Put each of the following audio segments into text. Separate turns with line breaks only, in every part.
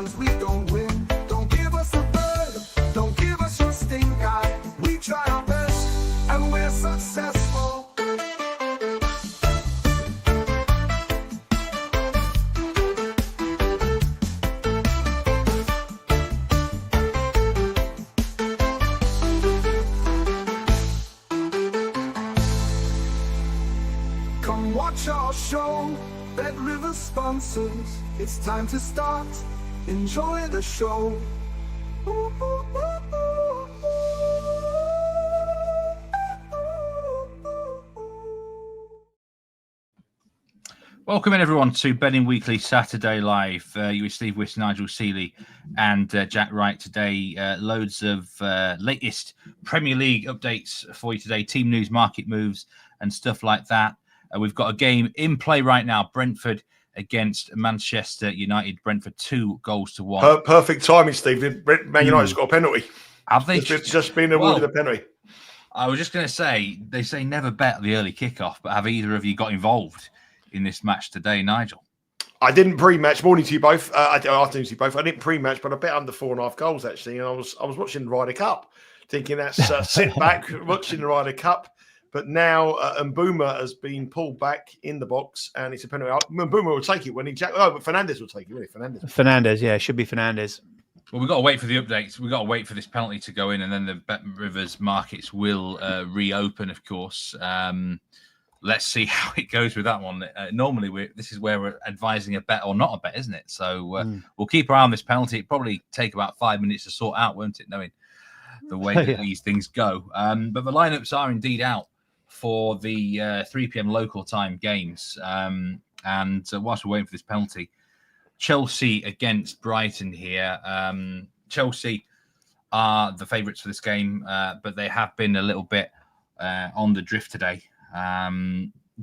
Sometimes we don't win. Don't give us a bird. Don't give us your stink eye. We try our best and we're successful. Come watch our show. Red River sponsors. It's time to start. Enjoy the show.
Welcome in everyone to Betting Weekly Saturday Live. You with Steve Wyss, Nigel, Seeley and Jack Wright today. Loads of latest Premier League updates for you today. Team news, market moves and stuff like that. We've got a game in play right now. Brentford against Manchester United. Brentford 2-1.
Perfect timing, Steve. Man United's got a penalty.
Have they?
Just been awarded a penalty.
I was just going to say, they say never bet the early kickoff, but have either of you got involved in this match today, Nigel?
I didn't pre-match. Morning to you both. Afternoon to you both. I didn't pre-match, but I bet under 4.5 goals actually. And I was watching the Ryder Cup, thinking that's sit back watching the Ryder Cup. But now Mbuma has been pulled back in the box, and it's a penalty. Mbuma will take it when he jack. Oh, but Fernandes will take it. Really,
Fernandes, yeah, it should be Fernandes.
Well, we've got to wait for the updates. We've got to wait for this penalty to go in, and then the Bet Rivers markets will reopen, of course. Let's see how it goes with that one. Normally, this is where we're advising a bet or not a bet, isn't it? So we'll keep our eye on this penalty. It'll probably take about 5 minutes to sort out, won't it, knowing the way that these things go. But the lineups are indeed out for the 3 p.m. local time games. And whilst we're waiting for this penalty, Chelsea against Brighton here. Chelsea are the favourites for this game, but they have been a little bit on the drift today.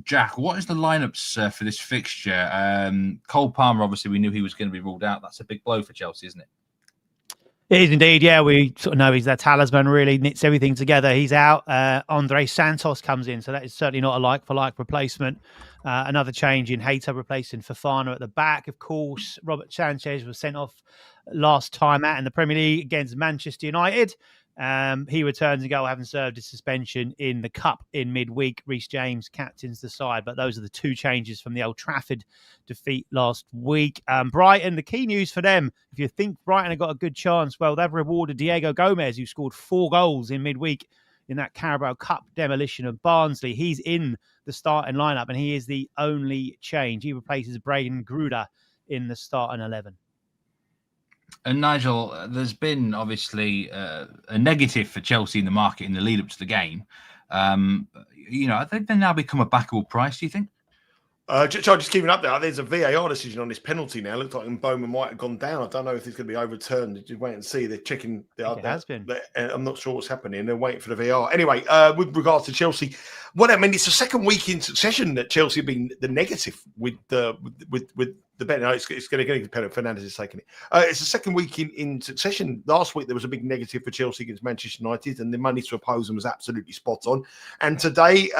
Jack, what is the lineups for this fixture? Cole Palmer, obviously, we knew he was going to be ruled out. That's a big blow for Chelsea, isn't it?
It is indeed, yeah. We sort of know he's their talisman, really knits everything together. He's out. Andre Santos comes in, so that is certainly not a like-for-like replacement. Another change in Hayter replacing Fofana at the back. Of course, Robert Sanchez was sent off last time out in the Premier League against Manchester United. He returns and goal, having served his suspension in the Cup in midweek. Reece James captains the side, but those are the two changes from the Old Trafford defeat last week. Brighton, the key news for them, if you think Brighton have got a good chance, well, they've rewarded Diego Gomez, who scored 4 goals in midweek in that Carabao Cup demolition of Barnsley. He's in the starting lineup, and he is the only change. He replaces Braden Gruder in the starting 11.
And Nigel, there's been obviously a negative for Chelsea in the market in the lead up to the game. Have they now become a backable price, do you think?
Just keeping up there. There's a VAR decision on this penalty now. It looks like Mboma might have gone down. I don't know if it's going to be overturned. Just wait and see. They're checking.
It has been.
I'm not sure what's happening. They're waiting for the VAR. Anyway, with regards to Chelsea, it's the second week in succession that Chelsea have been the negative with the bet. No, it's going to get a penalty. Fernandes is taking it. It's the second week in succession. Last week there was a big negative for Chelsea against Manchester United, and the money to oppose them was absolutely spot on. And today,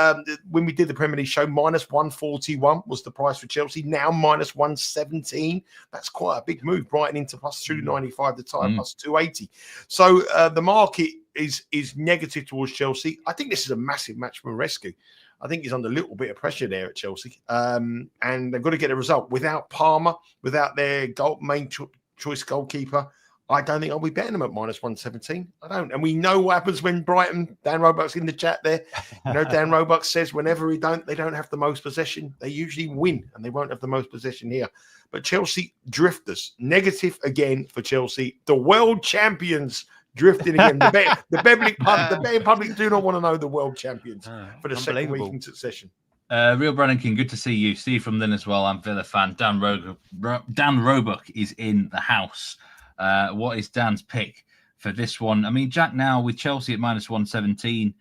when we did the Premier League show, -141 was the price for Chelsea. Now -117. That's quite a big move. Brighton into +295 the time, +280. So the market is negative towards Chelsea. I think this is a massive match for Rescue. I think he's under a little bit of pressure there at Chelsea. And they've got to get a result. Without Palmer, without their main choice goalkeeper, I don't think I'll be betting them at -117. I don't. And we know what happens when Brighton, Dan Roebuck's in the chat there. Dan Roebuck says whenever they don't have the most possession, they usually win, and they won't have the most possession here. But Chelsea drifters, negative again for Chelsea. The world champions drifting again. The betting public do not want to know the world champions for the second week in succession.
Real Brandon King, good to see you. Steve from Lynn as well. I'm Villa fan. Dan Roebuck is in the house. What is Dan's pick for this one? I mean, Jack, now with Chelsea at -117,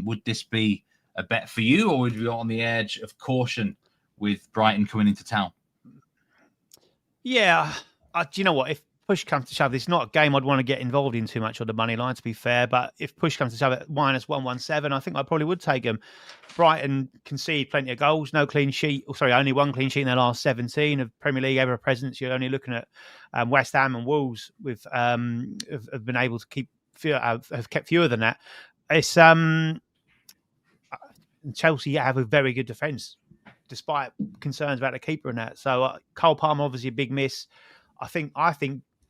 would this be a bet for you, or would you be on the edge of caution with Brighton coming into town?
Yeah. Do you know what? push comes to shove, it's not a game I'd want to get involved in too much on the money line, to be fair. But if push comes to shove at -117, I think I probably would take them. Brighton concede plenty of goals, no clean sheet. Only one clean sheet in their last 17 of Premier League ever presence. You're only looking at West Ham and Wolves with have been able to keep have kept fewer than that. It's Chelsea have a very good defence, despite concerns about the keeper and that. So Cole Palmer obviously a big miss. I think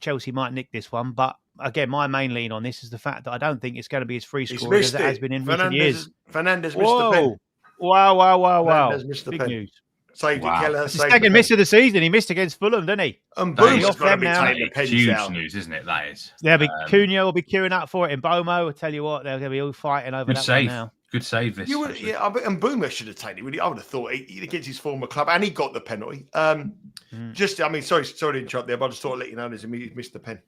Chelsea might nick this one, but again, my main lean on this is the fact that I don't think it's going to be as free scoring as it has been in recent years.
Fernandes missed the pen.
Wow.
Missed the
Big
pen.
news.
Saved it, Keller.
It's the second miss of the season. He missed against Fulham, didn't he?
And
Bournemouth's
Bournemouth's got to be
now.
taking the pens
Huge
out.
news, isn't it? That is.
There'll be Cunha will be queuing up for it in Bomo. I tell you what, they're going to be all fighting over
Good
that
save.
one now.
Good save this.
And Boomer should have taken it. I would have thought he against his former club, and he got the penalty. Sorry to interrupt there, but I just thought I'd let you know he missed the pen.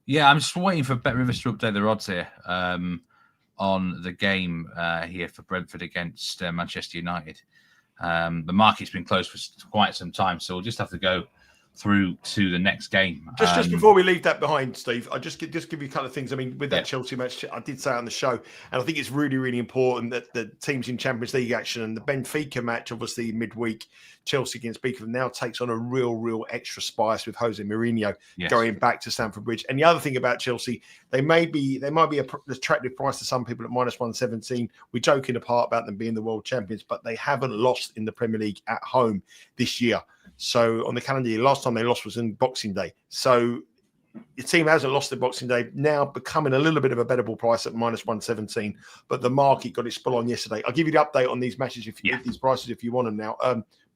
Yeah, I'm just waiting for Bet Rivers to update their odds here on the game here for Brentford against Manchester United. The market's been closed for quite some time, so we'll just have to go through to the next game.
Just before we leave that behind, Steve, I'll just give you a couple of things. I mean, with that Chelsea match, I did say on the show, and I think it's really, really important that the teams in Champions League action and the Benfica match, obviously midweek, Chelsea against Benfica now takes on a real extra spice with Jose Mourinho going back to Stamford Bridge. And the other thing about Chelsea, they might be an attractive price to some people at -117. We're joking apart about them being the world champions, but they haven't lost in the Premier League at home this year. So on the calendar year, last time they lost was in Boxing Day. So the team hasn't lost the Boxing Day, now becoming a little bit of a bettable price at -117. But the market got its spill on yesterday. I'll give you the update on these matches these prices if you want them now.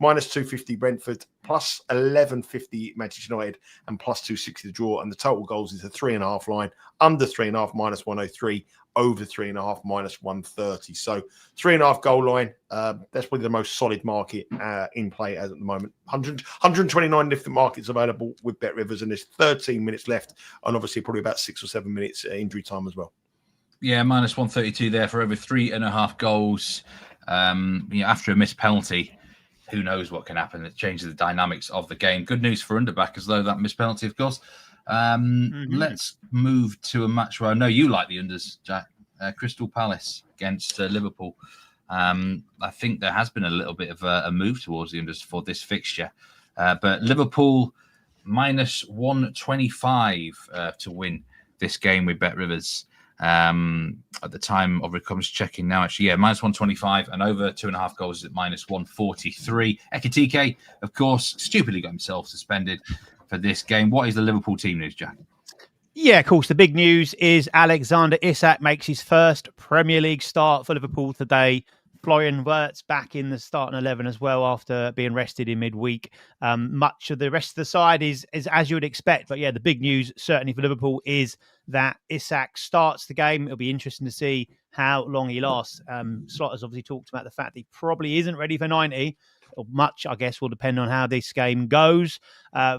-250 Brentford, +1150 Manchester United, and +260 the draw. And the total goals is a 3.5 line, under 3.5 -103, over 3.5 -130. So 3.5 goal line. That's probably the most solid market in play as at the moment. 129 different markets available with Bet Rivers, and there's 13 minutes left, and obviously probably about 6 or 7 minutes injury time as well.
Yeah, -132 there for over 3.5 goals. After a missed penalty, who knows what can happen? It changes the dynamics of the game. Good news for underbackers, though, that missed penalty, of course. Let's move to a match where I know you like the unders, Jack. Crystal Palace against Liverpool. I think there has been a little bit of a move towards the unders for this fixture. But Liverpool -125 to win this game with Bet Rivers. At the time of recovery checking now, actually, -125 and over 2.5 goals is at -143. Ekitike, of course, stupidly got himself suspended for this game. What is the Liverpool team news, Jack?
Yeah, of course. The big news is Alexander Isak makes his first Premier League start for Liverpool today. Florian Wirtz back in the starting 11 as well after being rested in midweek. Much of the rest of the side is as you would expect. But yeah, the big news certainly for Liverpool is that Isak starts the game. It'll be interesting to see how long he lasts. Slotter's obviously talked about the fact that he probably isn't ready for 90. Much, I guess, will depend on how this game goes.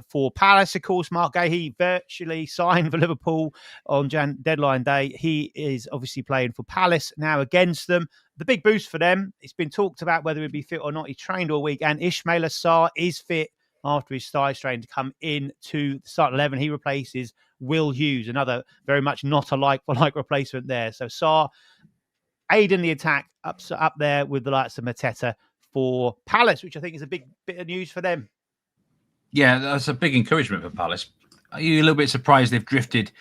For Palace, of course, Mark Gahey virtually signed for Liverpool on deadline day. He is obviously playing for Palace now against them. The big boost for them, it's been talked about whether he'd be fit or not. He trained all week, and Ismaila Sarr is fit after his thigh strain to come in to the start 11. He replaces Will Hughes, another very much not a like-for-like replacement there. So Sarr aiding the attack up there with the likes of Mateta for Palace, which I think is a big bit of news for them.
Yeah, that's a big encouragement for Palace. Are you a little bit surprised they've drifted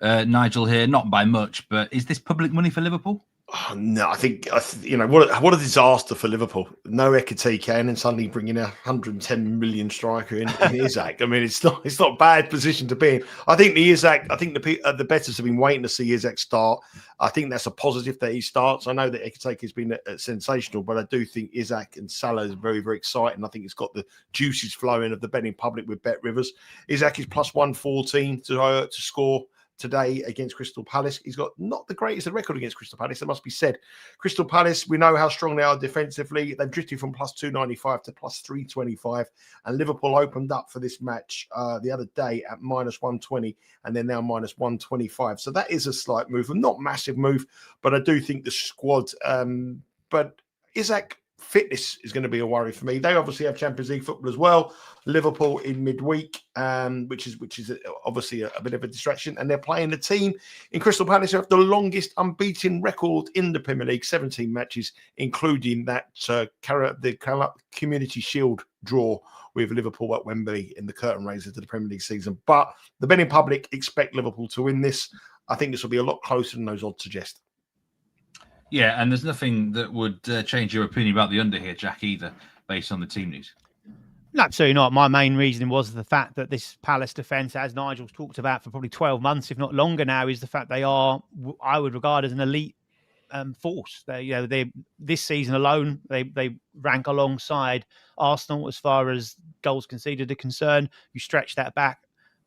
Nigel here? Not by much, but is this public money for Liverpool?
Oh, no, I think what a disaster for Liverpool. No Ekitike, and then suddenly bringing a 110 million striker in Isak. I mean, it's not a bad position to be in. I think the bettors have been waiting to see Isak start. I think that's a positive that he starts. I know that Ekitike has been sensational, but I do think Isak and Salah is very, very exciting. I think it's got the juices flowing of the betting public with Bet Rivers. Isak is +114 to score today against Crystal Palace. He's got not the greatest record against Crystal Palace, it must be said. Crystal Palace, we know how strong they are defensively. They've drifted from +295 to +325, and Liverpool opened up for this match the other day at -120, and they're now -125. So that is a slight move, not massive move, but I do think the squad. But Isak fitness is going to be a worry for me. They obviously have Champions League football as well. Liverpool in midweek, which is obviously a bit of a distraction. And they're playing a team in Crystal Palace who have the longest unbeaten record in the Premier League, 17 matches, including that the Community Shield draw with Liverpool at Wembley in the curtain raiser to the Premier League season. But the betting public expect Liverpool to win this. I think this will be a lot closer than those odds suggest.
Yeah, and there's nothing that would change your opinion about the under here, Jack, either, based on the team news.
No, absolutely not. My main reasoning was the fact that this Palace defence, as Nigel's talked about for probably 12 months, if not longer now, is the fact they are, I would regard as an elite force. They this season alone, they rank alongside Arsenal as far as goals conceded are concerned. You stretch that back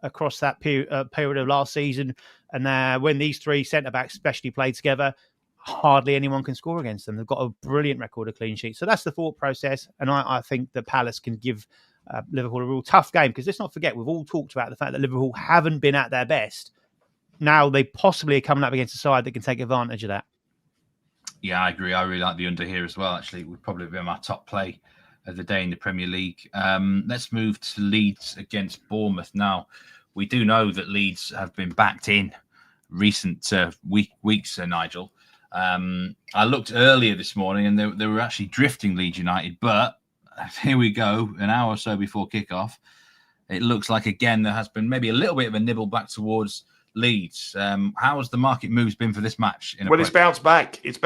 across that period of last season, and when these three centre-backs especially played together, hardly anyone can score against them. They've got a brilliant record of clean sheets. So that's the thought process. And I think that Palace can give Liverpool a real tough game, because let's not forget, we've all talked about the fact that Liverpool haven't been at their best. Now they possibly are coming up against a side that can take advantage of that.
Yeah, I agree. I really like the under here as well. Actually, it would probably be my top play of the day in the Premier League. Let's move to Leeds against Bournemouth. Now, we do know that Leeds have been backed in recent weeks, Nigel. I looked earlier this morning and they were actually drifting Leeds United, but here we go, an hour or so before kickoff. It looks like, again, there has been maybe a little bit of a nibble back towards Leeds. How has the market moves been for this match?
It's bounced back. It's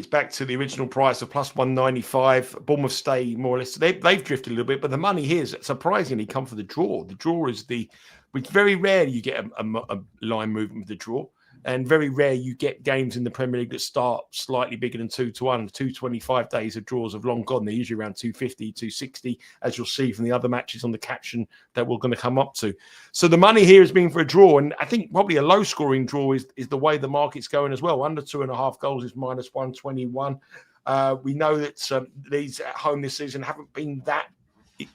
back to the original price of plus 195. Bournemouth stay more or less. They've drifted a little bit, but the money here has surprisingly come for the draw. The draw is it's very rare you get a line movement with the draw. And very rare you get games in the Premier League that start slightly bigger than 2-1. 225 days of draws have long gone. They're usually around 250, 260, as you'll see from the other matches on the caption that we're going to come up to. So the money here has been for a draw. And I think probably a low-scoring draw is the way the market's going as well. Under 2.5 goals is minus 121. We know that Leeds at home this season haven't been that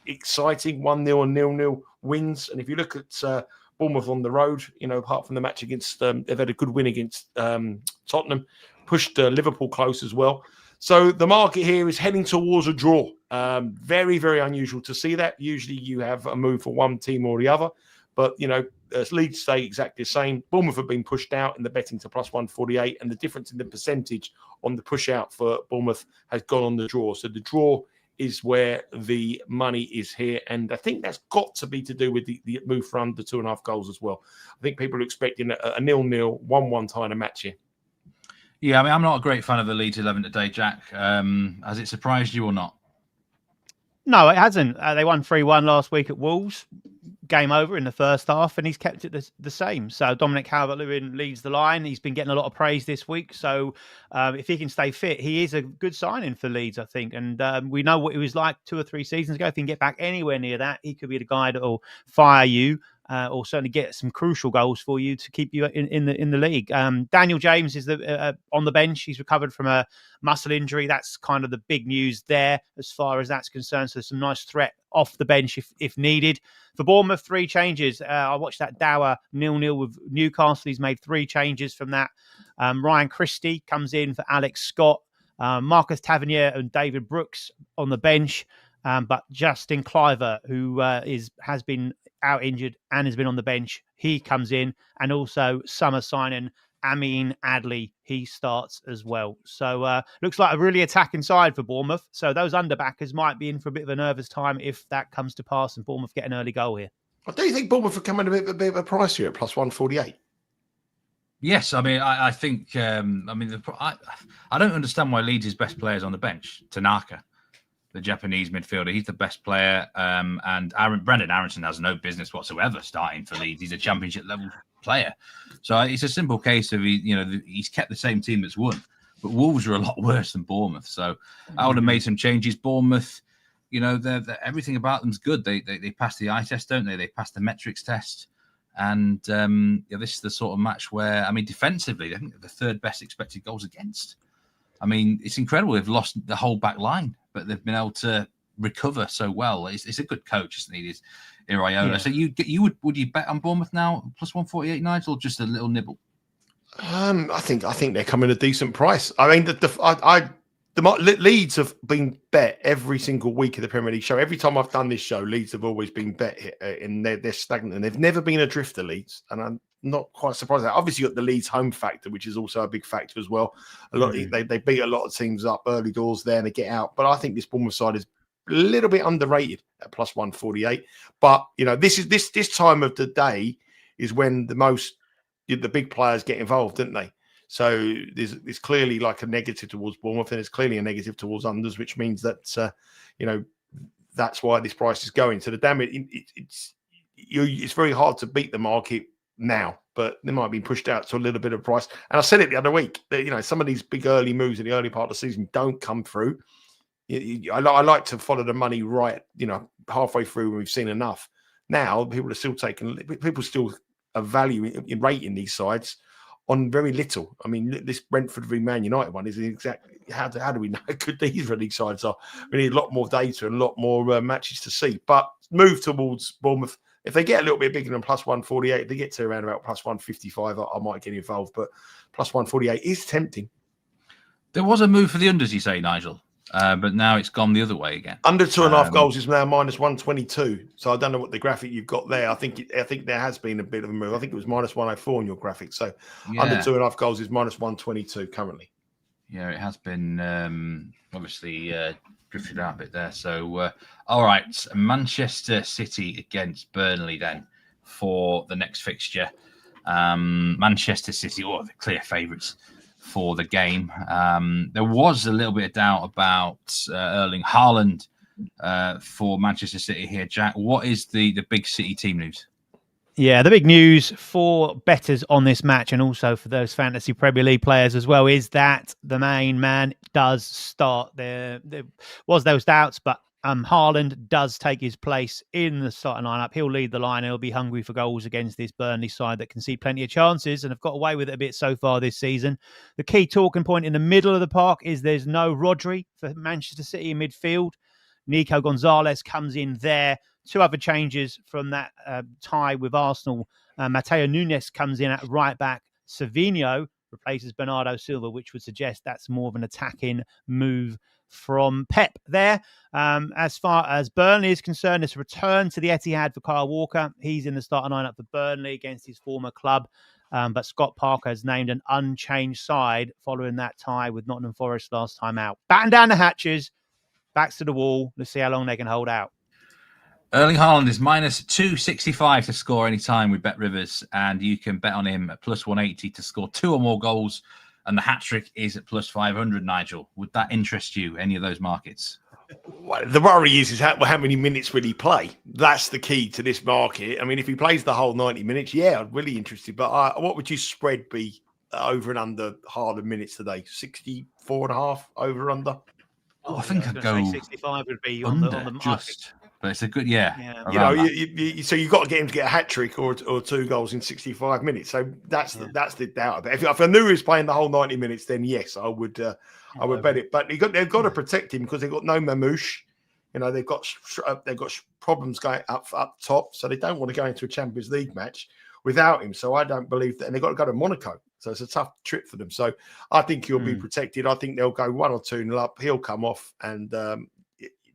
exciting. 1-0 and 0-0 wins. And if you look at Bournemouth on the road, apart from the match against, they've had a good win against Tottenham, pushed Liverpool close as well. So the market here is heading towards a draw. Very, very unusual to see that. Usually you have a move for one team or the other, but, Leeds stay exactly the same. Bournemouth have been pushed out in the betting to plus 148, and the difference in the percentage on the push out for Bournemouth has gone on the draw. So the draw is where the money is here. And I think that's got to be to do with the move for under 2.5 goals as well. I think people are expecting a 0-0, 1-1 kind of match here.
Yeah, I mean, I'm not a great fan of the Leeds 11 today, Jack. Has it surprised you or not?
No, it hasn't. They won 3-1 last week at Wolves. Game over in the first half, and he's kept it the same. So Dominic Calvert-Lewin leads the line. He's been getting a lot of praise this week. So if he can stay fit, he is a good signing for Leeds, I think. And we know what he was like 2 or 3 seasons ago. If he can get back anywhere near that, he could be the guy that will fire you. Or certainly get some crucial goals for you to keep you in the league. Daniel James is on the bench. He's recovered from a muscle injury. That's kind of the big news there as far as that's concerned. So there's some nice threat off the bench if needed. For Bournemouth, 3 changes. I watched that Dower 0-0 with Newcastle. He's made 3 changes from that. Ryan Christie comes in for Alex Scott. Marcus Tavernier and David Brooks on the bench. But Justin Cliver, who has been out injured and has been on the bench, he comes in. And also summer signing Amin Adli, he starts as well. So looks like a really attacking side for Bournemouth. So those underbackers might be in for a bit of a nervous time if that comes to pass and Bournemouth get an early goal here.
I do think Bournemouth are coming a bit of a price here at plus 148.
Yes, I mean, I think, I don't understand why Leeds' best player is on the bench. Tanaka, the Japanese midfielder, he's the best player. And Brendan Aronson has no business whatsoever starting for Leeds. He's a championship level player. So it's a simple case of, he's kept the same team that's won. But Wolves are a lot worse than Bournemouth. So I would have made some changes. Bournemouth, they're everything about them's good. They pass the eye test, don't they? They pass the metrics test. And this is the sort of match where, defensively, I think they're the 3rd best expected goals against. It's incredible. They've lost the whole back line, but they've been able to recover so well. It's a good coach, isn't he? It's Iraola. Yeah. So would you bet on Bournemouth now plus 148, Nigel, or just a little nibble?
I think they're coming at a decent price. I mean, the Leeds have been bet every single week of the Premier League show. Every time I've done this show, Leeds have always been bet, and they're stagnant. And they've never been a drifter, Leeds. And I'm not quite surprised. Obviously, you've got the Leeds home factor, which is also a big factor as well. They beat a lot of teams up early doors there and they get out. But I think this Bournemouth side is a little bit underrated at plus 148. But this time of the day is when the big players get involved, don't they? So there's clearly like a negative towards Bournemouth, and there's clearly a negative towards unders, which means that that's why this price is going. So the damage, it's very hard to beat the market now, but they might be pushed out to a little bit of price. And I said it the other week that some of these big early moves in the early part of the season don't come through. I like to follow the money right, halfway through when we've seen enough. Now people still are value in rating these sides on very little. I mean, this Brentford v Man United one is exactly how do we know how good these league sides are? We need a lot more data and a lot more matches to see. But move towards Bournemouth. If they get a little bit bigger than plus 148, if they get to around about plus 155, I might get involved. But plus 148 is tempting.
There was a move for the unders, you say, Nigel, but now it's gone the other way again.
Under 2.5 goals is now minus 122. So I don't know what the graphic you've got there. I think there has been a bit of a move. I think it was minus 104 on your graphic. So under 2.5 goals is minus 122 currently.
Yeah, it has been obviously drifted out a bit there. So, all right, Manchester City against Burnley then for the next fixture. Manchester City, the clear favourites for the game. There was a little bit of doubt about Erling Haaland for Manchester City here. Jack, what is the big City team news?
Yeah, the big news for bettors on this match and also for those fantasy Premier League players as well is that the main man does start. There was those doubts, but Haaland does take his place in the starting lineup. He'll lead the line. He'll be hungry for goals against this Burnley side that can see plenty of chances and have got away with it a bit so far this season. The key talking point in the middle of the park is there's no Rodri for Manchester City in midfield. Nico Gonzalez comes in there. Two other changes from that tie with Arsenal. Mateo Nunes comes in at right back. Savinho replaces Bernardo Silva, which would suggest that's more of an attacking move from Pep there. As far as Burnley is concerned, it's a return to the Etihad for Kyle Walker. He's in the starting lineup for Burnley against his former club. But Scott Parker has named an unchanged side following that tie with Nottingham Forest last time out. Batten down the hatches, backs to the wall. Let's see how long they can hold out.
Erling Haaland is minus 265 to score any time with Bet Rivers, and you can bet on him at plus 180 to score 2 or more goals, and the hat-trick is at plus 500, Nigel. Would that interest you, any of those markets?
Well, the worry is how many minutes will he play? That's the key to this market. I mean, if he plays the whole 90 minutes, yeah, I'm really interested. But what would your spread be over and under Haaland minutes today? 64.5 over under?
Oh, I think I'd go
65 would be
under,
on the market.
just. But it's a good, yeah.
So you've got to get him to get a hat trick or 2 goals in 65 minutes. So that's the doubt. But if I knew he was playing the whole 90 minutes, then yes, I would bet it. But they've got to protect him because they've got no Mamouche. They've got problems going up top, so they don't want to go into a Champions League match without him. So I don't believe that, and they've got to go to Monaco. So it's a tough trip for them. So I think he'll be protected. I think they'll go 1 or 2 up. He'll come off, and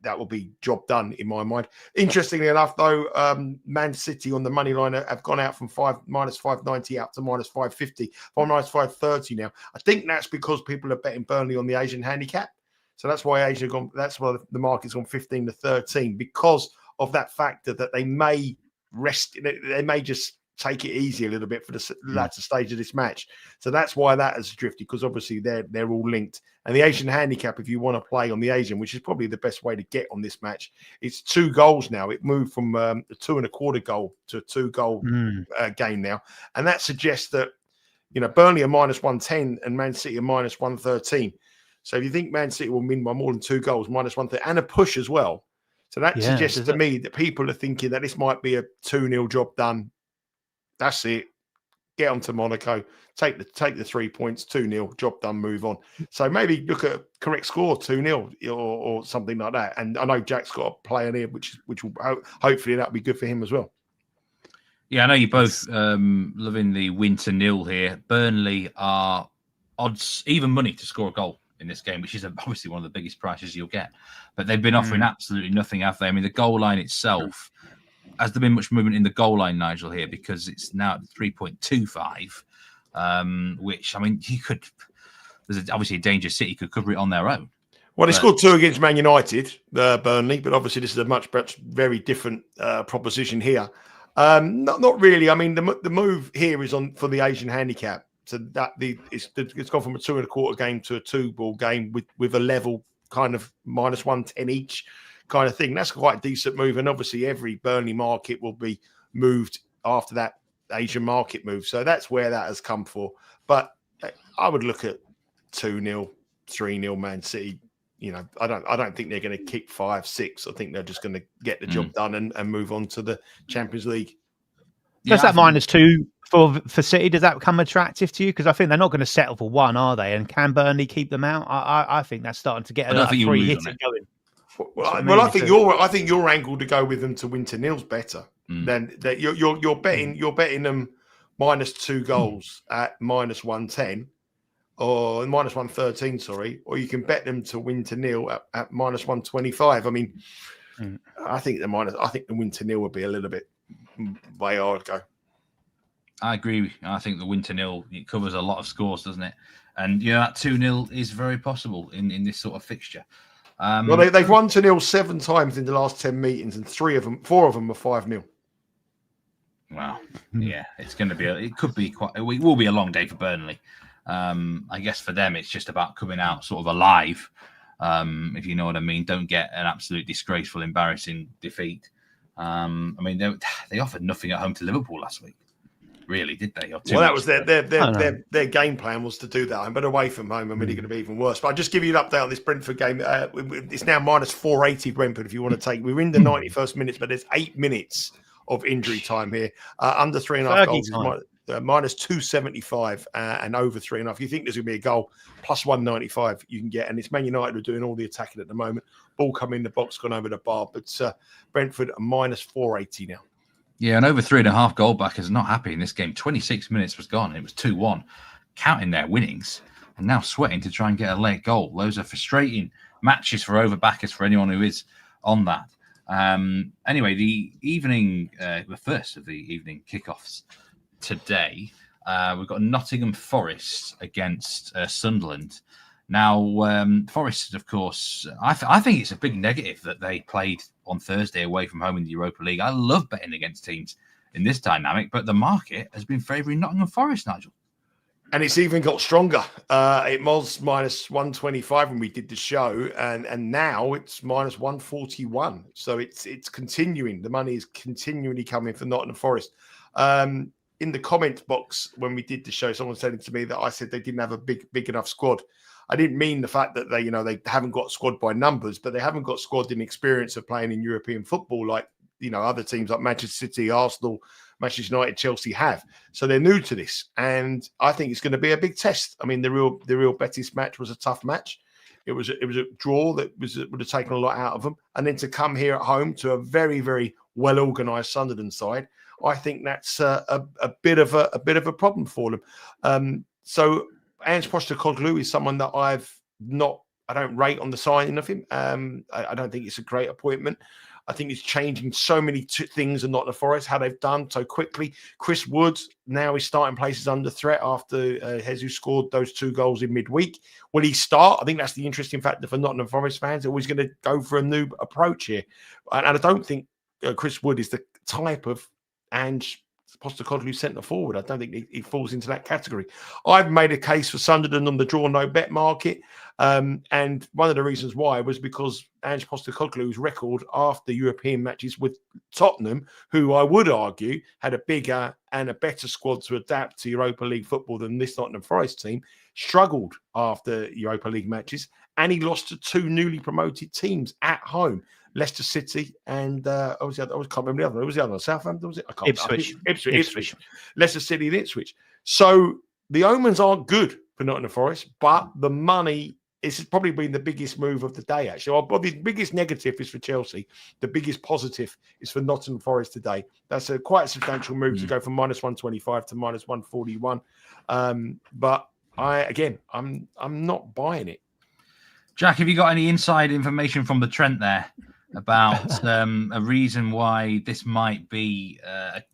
that will be job done in my mind. Interestingly enough, though, Man City on the money line have gone out from minus 590 out to minus 550, or minus 530 now. I think that's because people are betting Burnley on the Asian handicap. So that's why that's why the market's gone 15 to 13 because of that factor that they may rest. They may just take it easy a little bit for the latter stage of this match. So that's why that has drifted, because obviously they're all linked. And the Asian handicap, if you want to play on the Asian, which is probably the best way to get on this match, it's 2 goals now. It moved from a 2.25 goal to a 2-goal game now. And that suggests that, Burnley are minus 110 and Man City are minus 113. So if you think Man City will win by more than 2 goals, minus 113, and a push as well. So that suggests to me that people are thinking that this might be a 2-0 job done. That's it. Get on to Monaco. Take the 3 points. 2-0. Job done. Move on. So maybe look at a correct score, 2-0 or something like that. And I know Jack's got a play in here, which will hopefully that'll be good for him as well.
Yeah, I know you're both loving the win to 0 here. Burnley are odds, even money to score a goal in this game, which is obviously one of the biggest prices you'll get. But they've been offering absolutely nothing, have they? I mean, the goal line itself, has there been much movement in the goal line, Nigel, here? Because it's now at 3.25, which, I mean, there's obviously a danger City could cover it on their own.
Well, they scored 2 against Man United, Burnley, but obviously this is a perhaps very different proposition here. Not really. I mean, the move here is on for the Asian handicap. So that it's gone from a 2.25 game to a 2-ball game with a level kind of -110 each kind of thing. That's quite a decent move. And obviously every Burnley market will be moved after that Asian market move. So that's where that has come for. But I would look at 2-0, 3-0 Man City. You know, I don't think they're going to kick 5-6. I think they're just going to get the job done and move on to the Champions League.
Does that -2 for City, does that become attractive to you? Because I think they're not going to settle for 1, are they? And can Burnley keep them out? I think that's starting to get a free hit going.
Well, I think your angle to go with them to win to nil's better than that. You're betting them -2 goals at -110 or -113. Sorry, or you can bet them to win to nil at -125. I mean, I think the win to nil would be a little bit way I would go.
I agree. I think the win to nil, it covers a lot of scores, doesn't it? And that 2-0 is very possible in this sort of fixture.
Well, they've won to nil 7 times in the last 10 meetings, and 4 of them are 5-0.
Wow. Yeah, it will be a long day for Burnley. I guess for them, it's just about coming out sort of alive, if you know what I mean. Don't get an absolute disgraceful, embarrassing defeat. I mean, they offered nothing at home to Liverpool last week. Really, did they?
Well, that was their game plan was to do that. But away from home, I mean, it's going to be even worse. But I'll just give you an update on this Brentford game. It's now -480 Brentford, if you want to take. We're in the 91st minutes, but there's 8 minutes of injury time here. Under 3.5 goals is -275 and over 3.5. If you think there's going to be a goal, +195 you can get. And it's Man United who are doing all the attacking at the moment. Ball coming in the box, gone over the bar. But Brentford are -480 now.
Yeah, and over 3.5 goal backers not happy in this game. 26 minutes was gone. It was 2-1, counting their winnings, and now sweating to try and get a late goal. Those are frustrating matches for over backers for anyone who is on that. Anyway, the first of the evening kickoffs today, we've got Nottingham Forest against Sunderland. Now, Forest, of course, I think it's a big negative that they played on Thursday away from home in the Europa League. I love betting against teams in this dynamic, but the market has been favouring Nottingham Forest, Nigel.
And it's even got stronger. It was -125 when we did the show, and now it's -141. So it's continuing. The money is continually coming for Nottingham Forest. In the comment box when we did the show, someone said to me that I said they didn't have a big enough squad. I didn't mean the fact that they haven't got squad by numbers, but they haven't got squad in experience of playing in European football like other teams like Manchester City, Arsenal, Manchester United, Chelsea have. So they're new to this, and I think it's going to be a big test. I mean, the real Betis match was a tough match. It was a draw that would have taken a lot out of them, and then to come here at home to a very, very well organised Sunderland side, I think that's a bit of a problem for them. So Ange Postecoglou is someone that I don't rate on the signing of him. I don't think it's a great appointment. I think it's changing so many things in Nottingham Forest, how they've done so quickly. Chris Wood now is starting places under threat after Jesus scored those 2 goals in midweek. Will he start? I think that's the interesting factor for Nottingham Forest fans. They're always going to go for a new approach here. And I don't think Chris Wood is the type of Ange Postecoglou centre forward. I don't think he falls into that category. I've made a case for Sunderland on the draw no bet market, and one of the reasons why was because Ange Postecoglou's record after European matches with Tottenham, who I would argue had a bigger and a better squad to adapt to Europa League football than this Nottingham Forest team, struggled after Europa League matches, and he lost to 2 newly promoted teams at home. Leicester City and I can't remember the other. It was the other one. Southampton, was it? I can't. Ipswich. Leicester City and Ipswich. So the omens aren't good for Nottingham Forest, but the money is probably been the biggest move of the day, actually. Probably the biggest negative is for Chelsea. The biggest positive is for Nottingham Forest today. That's quite a substantial move to go from -125 to -141. But I'm not buying it.
Jack, have you got any inside information from the Trent there about a reason why this might be,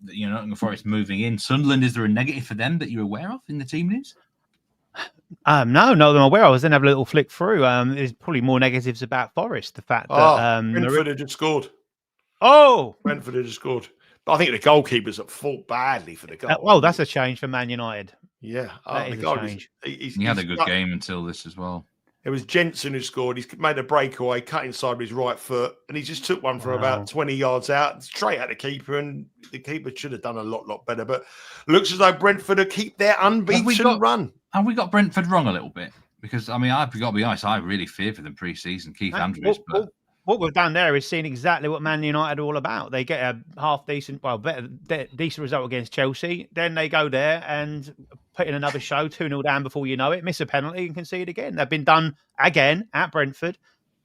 Nottingham Forest moving in? Sunderland, is there a negative for them that you're aware of in the team news?
No, not that I'm aware of. I was then have a little flick through. There's probably more negatives about Forest. The fact that
Brentford had just scored.
Brentford
had just scored. But I think the goalkeeper's at fault badly for the goal.
That's a change for Man United.
Yeah,
that is a change.
He had a good game until this as well.
It was Jensen who scored. He's made a breakaway, cut inside with his right foot, and he just took one from about 20 yards out, straight at the keeper, and the keeper should have done a lot better. But looks as though Brentford will keep their unbeaten run.
Have we got Brentford wrong a little bit? Because, I've got to be honest, I really feared for them pre-season, Keith Andrews.
What we've done there is seen exactly what Man United are all about. They get a decent result against Chelsea. Then they go there and put in another show, 2-0 down before you know it, miss a penalty and concede again. They've been done again at Brentford,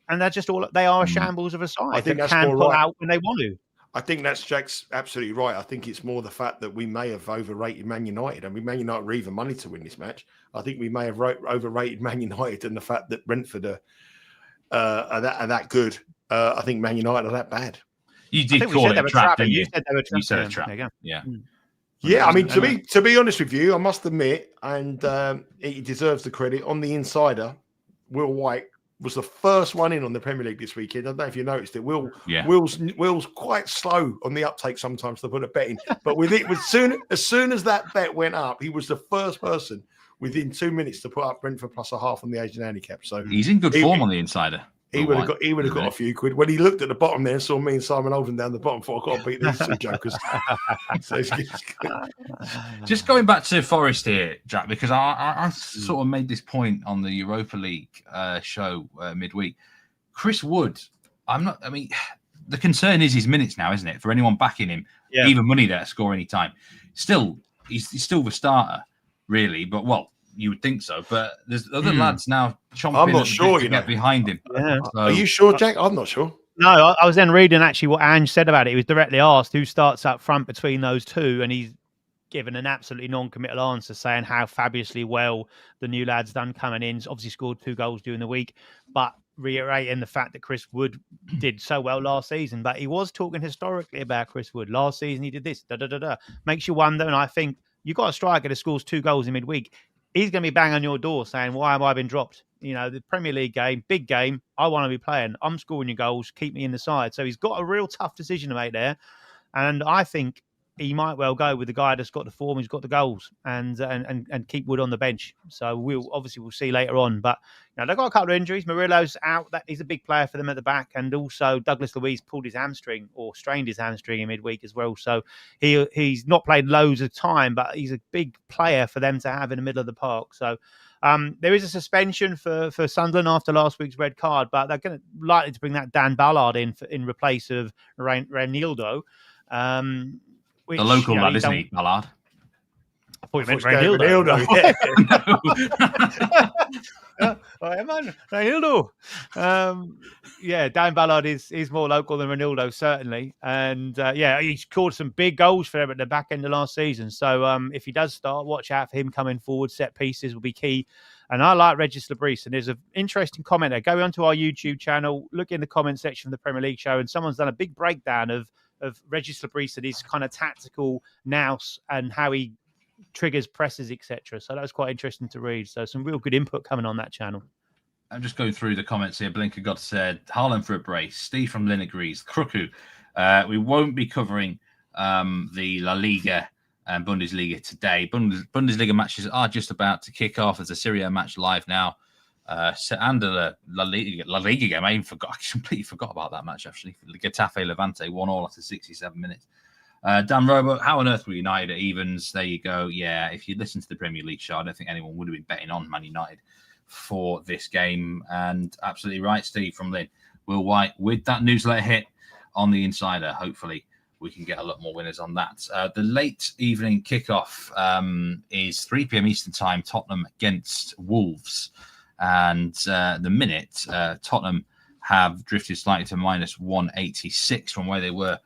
and they are a shambles of a side.
I think
that
that's
can
more
pull
right.
out when they want to.
I think Jack's absolutely right. I think it's more the fact that we may have overrated Man United. I mean, Man United were even money to win this match. I think we may have overrated Man United and the fact that Brentford are that good. I think Man United are that bad.
You did call it a trap, didn't you?
You said they were
You said a trap.
Yeah.
Yeah, I mean, to be honest with you, I must admit, and he deserves the credit, on the insider, Will Wright was the first one in on the Premier League this weekend. I don't know if you noticed it. Will's quite slow on the uptake sometimes to put a bet in. But with it, as soon as that bet went up, he was the first person within 2 minutes to put up Brentford plus a half on the Asian handicap. So
he's in good form on the insider.
He would have got a few quid. When he looked at the bottom there and saw me and Simon Oldham down the bottom, thought, I've got to beat these two jokers. So
just going back to Forest here, Jack, because I sort of made this point on the Europa League show midweek. Chris Wood, the concern is his minutes now, isn't it? For anyone backing him, even money there to score any time. Still, he's still the starter, really. But, you would think so, but there's other lads now chomping
I'm not sure,
to get behind him.
Yeah.
So,
are you sure, Jack? I'm not sure.
No, I was then reading actually what Ange said about it. He was directly asked who starts up front between those two, and he's given an absolutely non-committal answer saying how fabulously well the new lad's done coming in. He's obviously scored 2 goals during the week, but reiterating the fact that Chris Wood did so well last season. But he was talking historically about Chris Wood. Last season he did this, Makes you wonder, and I think you've got a striker that scores 2 goals in midweek. He's going to be banging on your door saying, why have I been dropped? The Premier League game, big game. I want to be playing. I'm scoring your goals. Keep me in the side. So he's got a real tough decision to make there. And I think he might well go with the guy that's got the form, who's got the goals, and keep Wood on the bench. So we'll see later on. But they've got a couple of injuries. Murillo's out. He's a big player for them at the back, and also Douglas Luiz pulled his hamstring or strained his hamstring in midweek as well. So he's not played loads of time, but he's a big player for them to have in the middle of the park. So there is a suspension for Sunderland after last week's red card, but they're likely to bring that Dan Ballard in replace of Reinildo.
The local lad, isn't he, Ballard?
I thought you meant Reinildo. Reinildo. Dan Ballard is more local than Reinildo, certainly. And he's scored some big goals for them at the back end of last season. So if he does start, watch out for him coming forward. Set pieces will be key. And I like Regis Labrise. And there's an interesting comment there. Go onto our YouTube channel, look in the comment section of the Premier League show, and someone's done a big breakdown of Regis Labrise and his kind of tactical nous and how he triggers presses, etc. So that was quite interesting to read. So some real good input coming on that channel.
I'm just going through the comments here. Blinker God said, Haaland for a brace. Steve from Lynn agrees. Kruku. We won't be covering the La Liga and Bundesliga today. Bundesliga matches are just about to kick off. There's a Serie A match live now. And the La Liga game. I completely forgot about that match, actually. Getafe Levante 1-1 after 67 minutes. Dan Robo, how on earth were United at evens? There you go. Yeah, if you listen to the Premier League show, I don't think anyone would have been betting on Man United for this game. And absolutely right, Steve from Lynn. Will White, with that newsletter hit on the insider, hopefully we can get a lot more winners on that. The late evening kickoff is 3 p.m. Eastern time, Tottenham against Wolves. And the minute, Tottenham have drifted slightly to minus 186 from where they were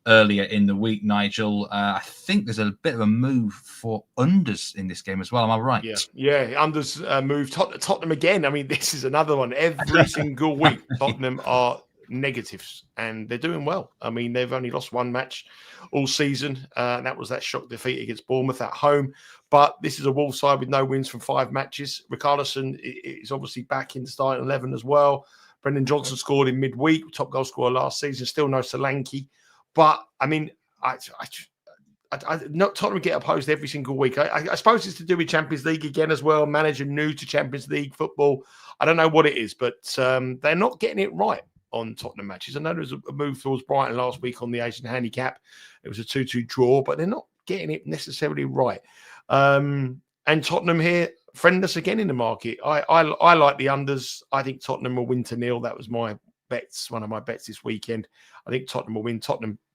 earlier in the week, Nigel. I think there's a bit of a move for unders in this game as well. Am I right?
Yeah. Unders move Tottenham again. I mean, this is another one. Every single week, Tottenham are negatives, and they're doing well. I mean, they've only lost one match all season, and that was that shock defeat against Bournemouth at home. But this is a Wolves side with no wins from 5 matches. Richarlison is obviously back in the starting 11 as well. Brendan Johnson scored in midweek, top goal scorer last season. Still no Solanke. But, I mean, not Tottenham get opposed every single week. I suppose it's to do with Champions League again as well. Manager new to Champions League football. I don't know what it is, but they're not getting it right on Tottenham matches. I know there was a move towards Brighton last week on the Asian handicap. It was a 2-2 draw, but they're not getting it necessarily right. And Tottenham here, friendless again in the market. I like the unders. I think Tottenham will win 2-0. That was my bets, one of my bets this weekend. I think Tottenham will win.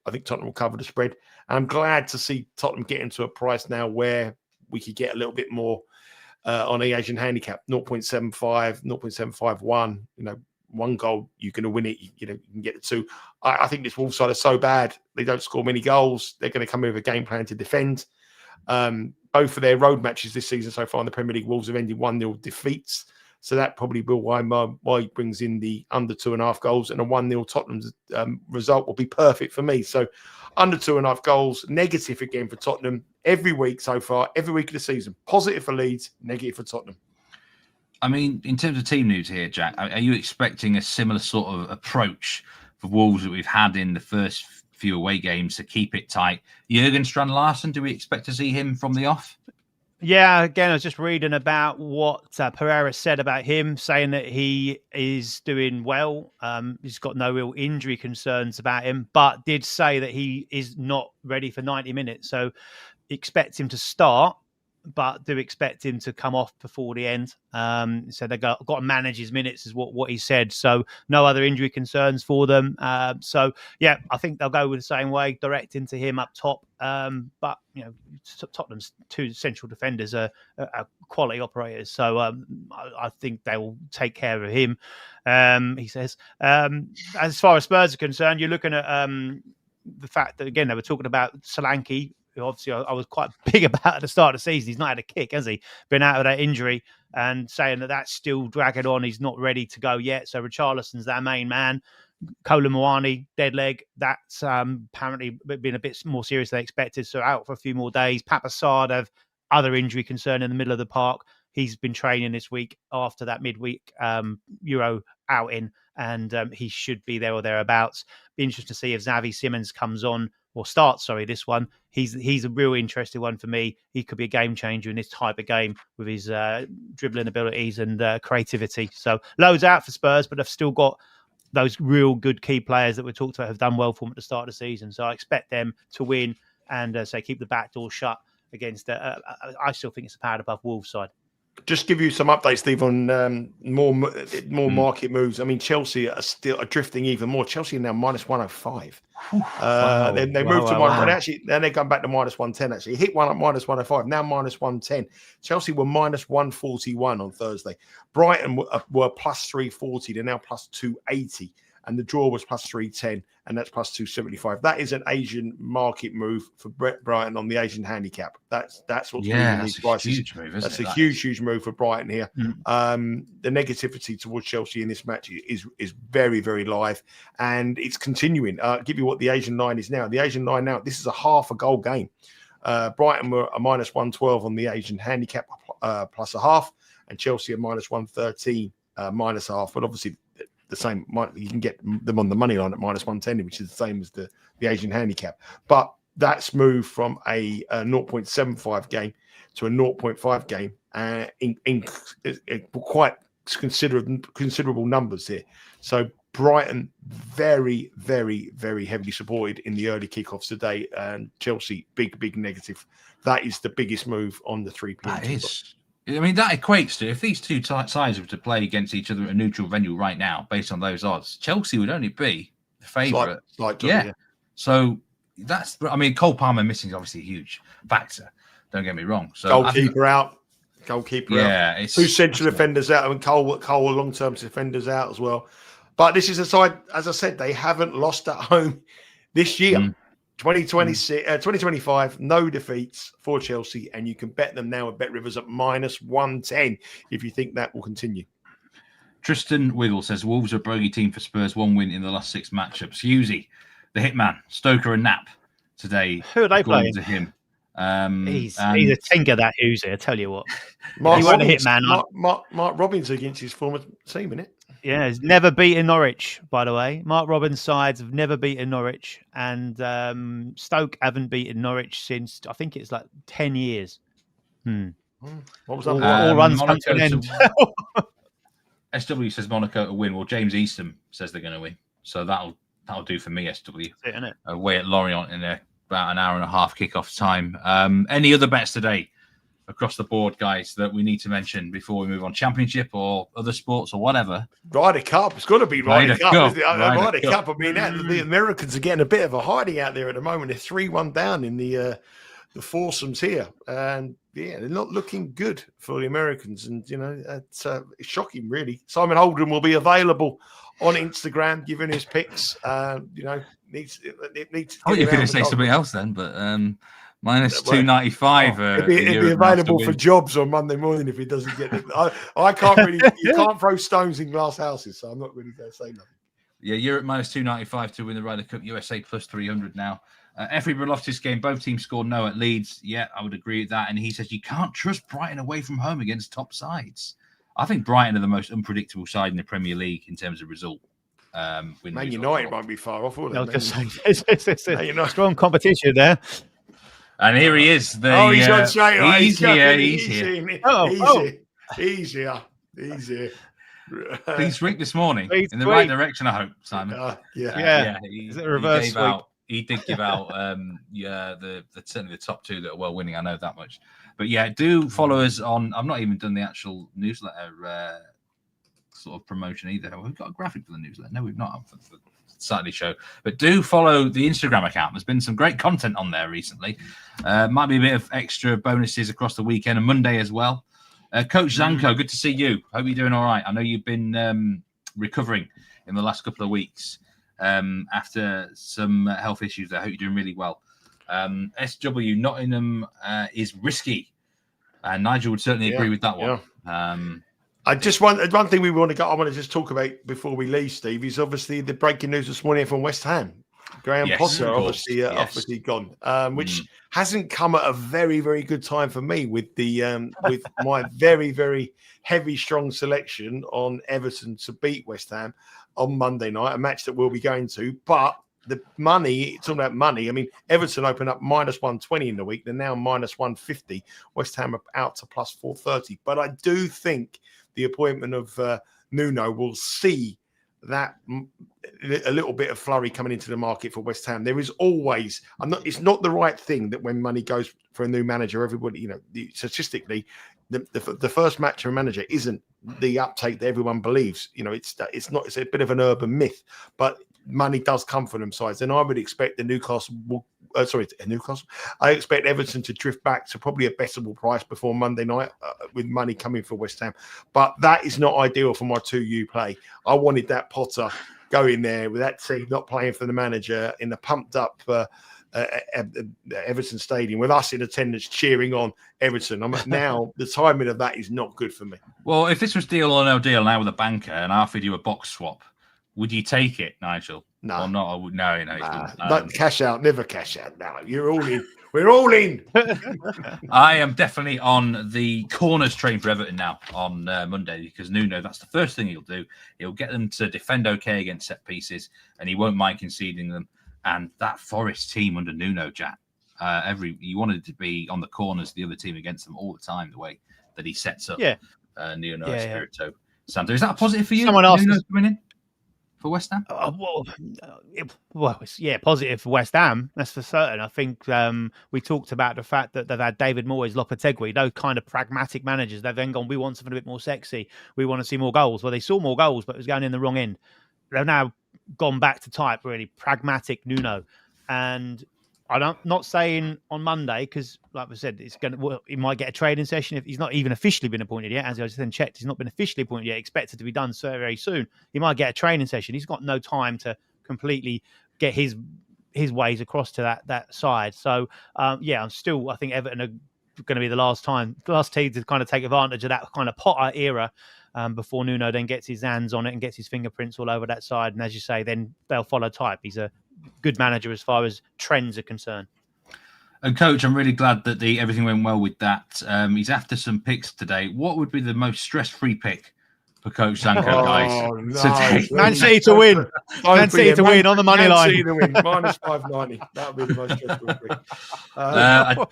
I think Tottenham will cover the spread. And I'm glad to see Tottenham get into a price now where we could get a little bit more on the Asian handicap, 0.75, 0.751. You know, 1 goal, you're going to win it. You can get it 2. I think this Wolves side is so bad. They don't score many goals. They're going to come in with a game plan to defend. Both of their road matches this season so far in the Premier League, Wolves have ended 1-0 defeats. So that probably will why he brings in the under 2.5 goals, and a 1-0 Tottenham's result will be perfect for me. So under 2.5 goals, negative again for Tottenham every week so far, every week of the season. Positive for Leeds, negative for Tottenham.
I mean, in terms of team news here, Jack, are you expecting a similar sort of approach for Wolves that we've had in the first few away games to keep it tight? Jurgen Strand-Larsen, do we expect to see him from the off?
Yeah, again, I was just reading about what Pereira said about him, saying that he is doing well. He's got no real injury concerns about him, but did say that he is not ready for 90 minutes. So expect him to start, but do expect him to come off before the end. So they've got to manage his minutes is what he said. So no other injury concerns for them. So, yeah, I think they'll go with the same way, direct into him up top. But, you know, Tottenham's 2 central defenders are quality operators. So I think they will take care of him, he says. As far as Spurs are concerned, you're looking at the fact that, again, they were talking about Solanke, who obviously I was quite big about at the start of the season. He's not had a kick, has he? Been out of that injury, and saying that that's still dragging on. He's not ready to go yet. So Richarlison's their main man. Kolo Muani, dead leg. That's apparently been a bit more serious than expected. So out for a few more days. Papasard, other injury concern in the middle of the park. He's been training this week after that midweek Euro outing, and he should be there or thereabouts. Be interesting to see if Xavi Simons comes on or starts. Sorry, this one. He's a real interesting one for me. He could be a game changer in this type of game with his dribbling abilities and creativity. So loads out for Spurs, but they've still got those real good key players that we talked about have done well for them at the start of the season. So I expect them to win and keep the back door shut against. I still think it's a pad above Wolves side.
Just give you some updates, Steve, on more market moves. I mean, Chelsea are still drifting even more. Chelsea are now minus 105. They moved to one. Actually, then they come back to minus 110. Actually, hit one at minus 105. Now minus 110. Chelsea were minus 141 on Thursday. Brighton were plus 340. They're now plus 280. And the draw was plus 310, and that's plus 275. That is an Asian market move for Brighton on the Asian handicap. That's what's moving these prices.
Huge move,
that's a huge move for Brighton here. The negativity towards Chelsea in this match is very, very live, and it's continuing. I'll give you what the Asian line is now. The Asian line now, this is a half a goal game. Brighton were a minus 112 on the Asian handicap plus a half, and Chelsea are minus 113 minus a half. But obviously, the same, you can get them on the money line at minus 110, which is the same as the Asian handicap. But that's moved from a 0.75 game to a 0.5 game in quite considerable numbers here. So Brighton very, very, very heavily supported in the early kickoffs today, and Chelsea big negative. That is the biggest move on the 3 p.m.
That is. I mean, that equates to, if these two sides were to play against each other at a neutral venue right now, based on those odds, Chelsea would only be the favourite. Yeah. So that's, I mean, Cole Palmer missing is obviously a huge factor. Don't get me wrong. So
goalkeeper out. Yeah, out. 2 central defenders out, and Cole long-term defenders out as well. But this is a side, as I said, they haven't lost at home this year. 2025, no defeats for Chelsea, and you can bet them now at Bet Rivers at -110 if you think that will continue.
Tristan Wiggle says Wolves are a bogey team for Spurs, 1 win in the last 6 matchups. Husey, the hitman, Stoker and Knapp today.
Who are they playing?
To him.
He's a tinker, that Husey, I tell you what.
Mark
he wasn't a hitman.
Mark Robbins against his former team, innit?
Yeah, he's never beaten Norwich, by the way. Mark Robbins' sides have never beaten Norwich, and Stoke haven't beaten Norwich since, I think it's like 10 years.
What was that?
All runs come to an end.
SW says Monaco to win. Well, James Eastham says they're going to win. So that'll do for me, SW.
That's it, isn't it?
Away at Lorient in about an hour and a half kickoff time. Any other bets today across the board, guys, that we need to mention before we move on? Championship or other sports or whatever?
Ryder Cup. It's got to be Ryder Cup. Isn't it? Ryder Cup. I mean, the Americans are getting a bit of a hiding out there at the moment. They're 3-1 down in the foursomes here. And yeah, they're not looking good for the Americans. And, you know, it's shocking, really. Simon Holden will be available on Instagram, giving his picks. You know, needs. I
thought you were going to say something else then, but -295.
It'd be available for jobs on Monday morning if he doesn't get it. I can't really. You can't throw stones in glass houses, so I'm not really going to say nothing.
Yeah, Europe -295 to win the Ryder Cup. USA +300 now. Effie Loftus game, both teams scored no at Leeds. Yeah, I would agree with that. And he says you can't trust Brighton away from home against top sides. I think Brighton are the most unpredictable side in the Premier League in terms of result.
Man United won't be far off, will they?
I was going to say, it's strong competition there.
And here he is.
He's on straight away.
He's here.
He's here.
Things swing this morning in the right direction, I hope, Simon.
Yeah. Is it a reverse sweep?
He did give out, certainly the top 2 that are well winning. I know that much. But yeah, do follow us on. I've not even done the actual newsletter sort of promotion either. We've got a graphic for the newsletter. No, we've not for the Saturday show. But do follow the Instagram account. There's been some great content on there recently. Might be a bit of extra bonuses across the weekend and Monday as well. Coach Zanko, good to see you. Hope you're doing all right. I know you've been recovering in the last couple of weeks after some health issues. I hope you're doing really well. SW, Nottingham is risky. And Nigel would certainly agree with that one.
Yeah. I just one thing I want to just talk about before we leave, Steve, is obviously the breaking news this morning from West Ham. Graham Potter obviously gone, which hasn't come at a very, very good time for me with the with my very, very heavy, strong selection on Everton to beat West Ham on Monday night, a match that we'll be going to. But the money, talking about money, I mean, Everton opened up -120 in the week. They're now -150. West Ham are out to +430. But I do think the appointment of Nuno will see that a little bit of flurry coming into the market for West Ham. There is always, it's not the right thing that when money goes for a new manager, everybody, you know, statistically, the first match for a manager isn't the uptake that everyone believes. You know, it's a bit of an urban myth, but money does come from them sides. And I would expect I expect Everton to drift back to probably a bettable price before Monday night with money coming for West Ham. But that is not ideal for my 2U play. I wanted that Potter going there with that team not playing for the manager in the pumped up Everton Stadium with us in attendance cheering on Everton. Now the timing of that is not good for me.
Well, if this was deal or no deal now with a banker and I offered you a box swap, would you take it, Nigel?
No.
Or not? No.
Not cash out, never cash out. No, you're all in. We're all in.
I am definitely on the corners train for Everton now on Monday because Nuno, that's the first thing he'll do. He'll get them to defend okay against set pieces and he won't mind conceding them. And that Forest team under Nuno, Jack, he wanted to be on the corners, the other team against them all the time, the way that he sets up Nuno Espirito Santo. Is that a positive for you?
Someone else
coming in for West Ham?
Positive for West Ham, that's for certain. I think we talked about the fact that they've had David Moyes, Lopetegui, those kind of pragmatic managers. They've then gone, we want something a bit more sexy. We want to see more goals. Well, they saw more goals, but it was going in the wrong end. They've now gone back to type, really pragmatic Nuno. And I'm not saying on Monday, because like I said, he might get a training session if he's not even officially been appointed yet. As I just then checked, he's not been officially appointed yet, expected to be done so very soon. He might get a training session. He's got no time to completely get his his ways across to that side. So I think Everton are going to be the last team to kind of take advantage of that kind of Potter era before Nuno then gets his hands on it and gets his fingerprints all over that side. And as you say, then they'll follow type. He's a good manager as far as trends are concerned.
And coach, I'm really glad that everything went well with that. He's after some picks today. What would be the most stress-free pick for Coach Sanko, guys?
Man City to win. Man City to win on the money line.
Man City to win, minus 590. That would be the most stressful pick.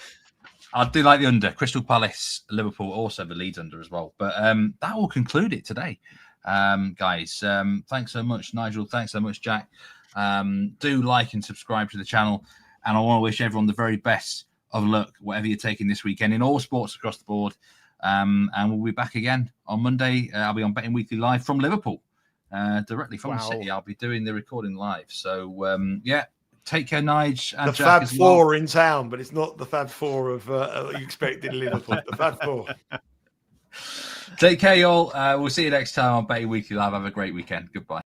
I do like the under. Crystal Palace, Liverpool, also the Leeds under as well. But that will conclude it today, guys. Thanks so much, Nigel. Thanks so much, Jack. Do like and subscribe to the channel. And I want to wish everyone the very best of luck, whatever you're taking this weekend in all sports across the board. And we'll be back again on Monday. I'll be on Betting Weekly Live from Liverpool, directly from the city. I'll be doing the recording live. So, take care, Nigel. And
the
Jack
Fab Four in town, but it's not the Fab Four of you expect in Liverpool. The Fab Four.
Take care, y'all. We'll see you next time on Betting Weekly Live. Have a great weekend. Goodbye.